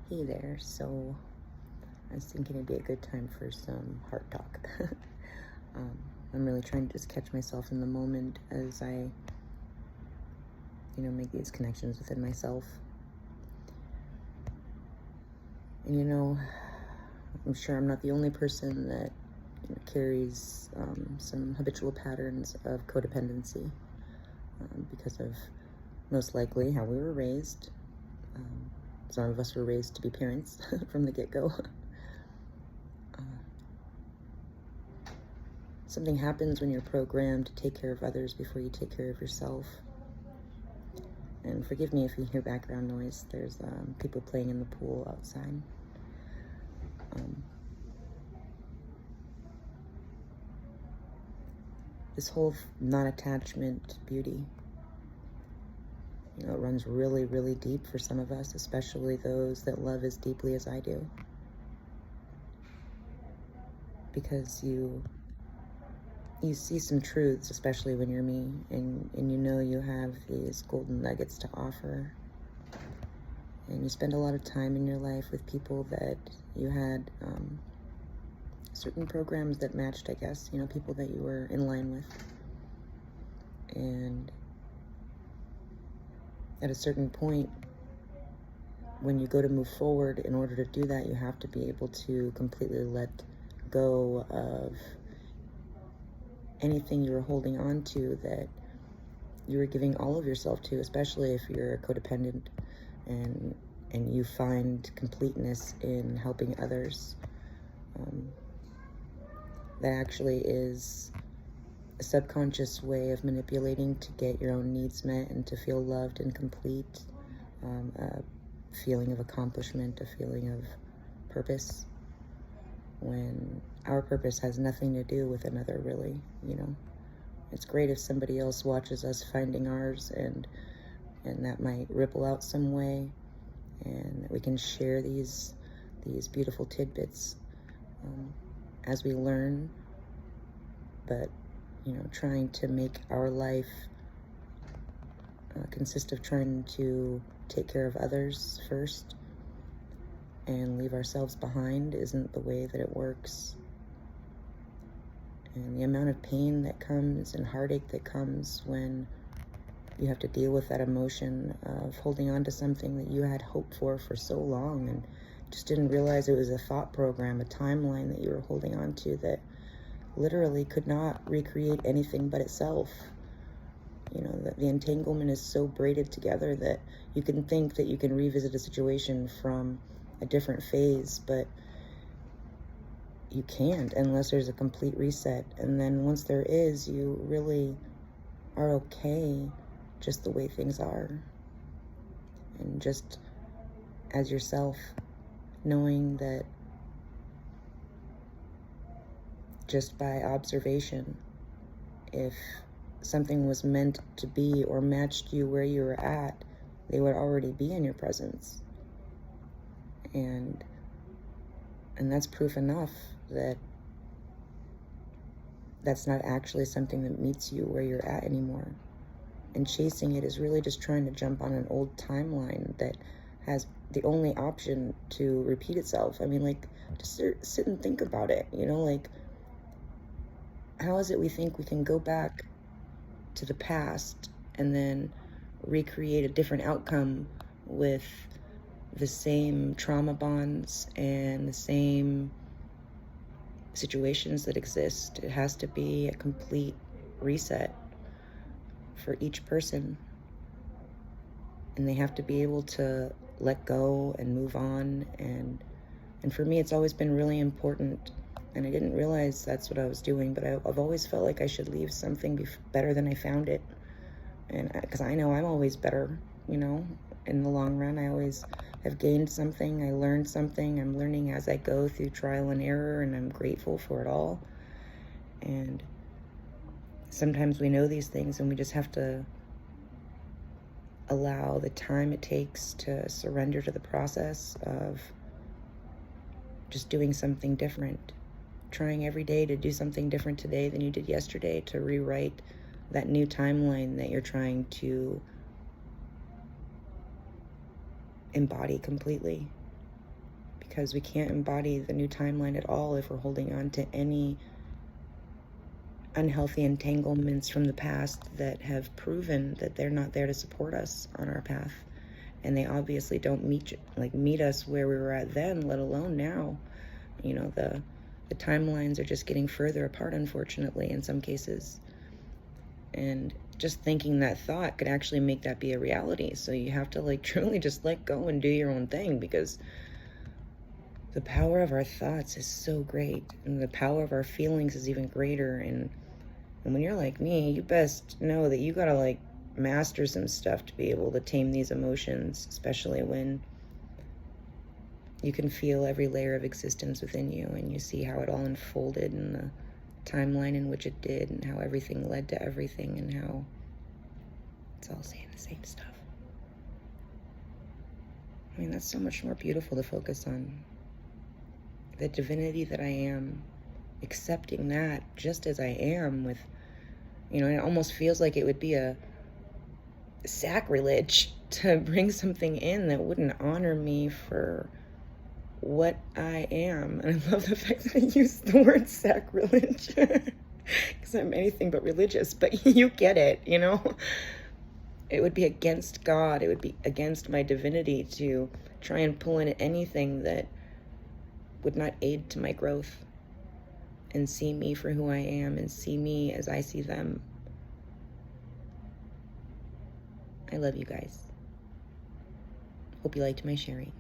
Hey there. So I was thinking it'd be a good time for some heart talk. I'm really trying to just catch myself in the moment as I, make these connections within myself. And I'm sure I'm not the only person that carries some habitual patterns of codependency because of most likely how we were raised. Some of us were raised to be parents from the get-go. Something happens when you're programmed to take care of others before you take care of yourself. And forgive me if you hear background noise. There's people playing in the pool outside. This whole non-attachment beauty, it runs really, really deep for some of us, especially those that love as deeply as I do. Because you see some truths, especially when you're me, and you have these golden nuggets to offer. And you spend a lot of time in your life with people that you had certain programs that matched, I guess, people that you were in line with. And at a certain point, when you go to move forward, in order to do that, you have to be able to completely let go of anything you were holding on to that you were giving all of yourself to, especially if you're a codependent and you find completeness in helping others. That actually is a subconscious way of manipulating to get your own needs met and to feel loved and complete, a feeling of accomplishment, a feeling of purpose, when our purpose has nothing to do with another, really. It's great if somebody else watches us finding ours, and that might ripple out some way, and that we can share these beautiful tidbits as we learn. But trying to make our life consist of trying to take care of others first and leave ourselves behind isn't the way that it works. And the amount of pain that comes and heartache that comes when you have to deal with that emotion of holding on to something that you had hoped for so long and just didn't realize it was a thought program, a timeline that you were holding on to that literally could not recreate anything but itself. The entanglement is so braided together that you can think that you can revisit a situation from a different phase, but you can't unless there's a complete reset. And then once there is, you really are okay just the way things are, and just as yourself, knowing that just by observation, if something was meant to be or matched you where you were at, they would already be in your presence. And that's proof enough that that's not actually something that meets you where you're at anymore. And chasing it is really just trying to jump on an old timeline that has the only option to repeat itself. Just sit and think about it, how is it we think we can go back to the past and then recreate a different outcome with the same trauma bonds and the same situations that exist? It has to be a complete reset for each person, and they have to be able to let go and move on. And for me, it's always been really important, and I didn't realize that's what I was doing, but I've always felt like I should leave something better than I found it. And because I know I'm always better, in the long run. I always have gained something. I learned something. I'm learning as I go through trial and error, and I'm grateful for it all. And sometimes we know these things, and we just have to allow the time it takes to surrender to the process of just doing something different, trying every day to do something different today than you did yesterday, to rewrite that new timeline that you're trying to embody completely. because we can't embody the new timeline at all if we're holding on to any unhealthy entanglements from the past that have proven that they're not there to support us on our path. And they obviously don't meet us where we were at then, let alone now. You know, the timelines are just getting further apart, unfortunately, in some cases. And just thinking that thought could actually make that be a reality. So you have to like truly just let go and do your own thing, because the power of our thoughts is so great, and the power of our feelings is even greater. And when you're like me, you best know that you gotta like master some stuff to be able to tame these emotions, especially when you can feel every layer of existence within you and you see how it all unfolded in the timeline in which it did, and how everything led to everything, and how it's all saying the same stuff. I mean, that's so much more beautiful to focus on. The divinity that I am, accepting that just as I am, with, you know, it almost feels like it would be a sacrilege to bring something in that wouldn't honor me for what I am. And I love the fact that I use the word sacrilege, because I'm anything but religious, but you get it, you know? It would be against God, it would be against my divinity to try and pull in anything that would not aid to my growth, and see me for who I am, and see me as I see them. I love you guys. Hope you liked my sharing.